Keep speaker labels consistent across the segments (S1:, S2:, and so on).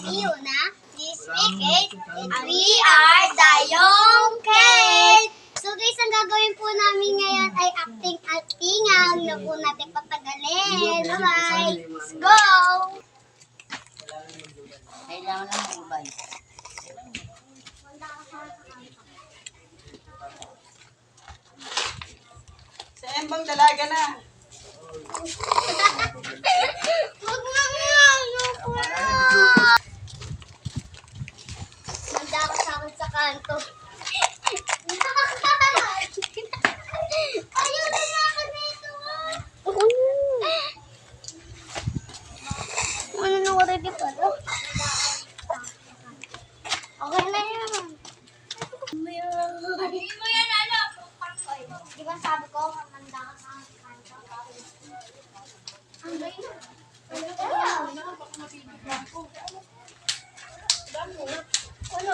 S1: Fiona, this week and we are the Young Kate. So guys, ang gagawin po namin ngayon ay acting-actingan. Huwag po natin patagalin. Bye-bye. Let's go!
S2: Kailangan lang mag-ubay.
S3: Sa embang dalaga na.
S1: Huwag na nga! Ayoko na! Manda ka sa akin sa kanto. Ayaw na ako dito! Ano na ko ready pala? Okay na yan. Hindi mo yan ano. Di ba sabi ko, mamanda ka sa akin kanto. Ano yun? Ano kaya? Ano? Ano? Ano,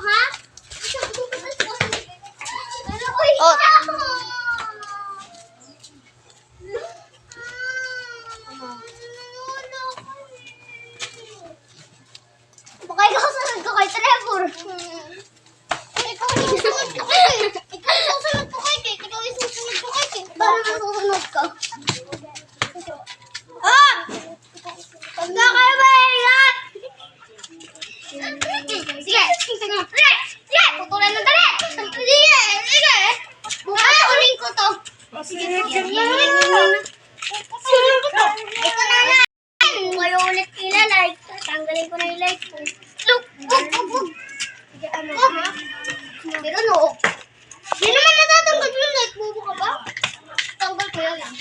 S1: ha? Oh. Baka ikaw susunod ko kay Trevor. Ikaw susunod ko kay Kate. Ikaw susunod ko kay Kate. Ikaw susunod ko kay Kate. Paano susunod ka? Ah! Pagka kayo ba ingat? Sige. Sige. Putulan ng dali. Sige. Sige. Bukas uling ko to. Sige. Sulit ko to. Ito na lang. Kayo ulit ilalike. Tanggalin ko na yung like ko. Look. Sige, ano ha? Pero no. Hindi naman matatanggal yung like. Bubo ka ba? Tanggal ko yan lang.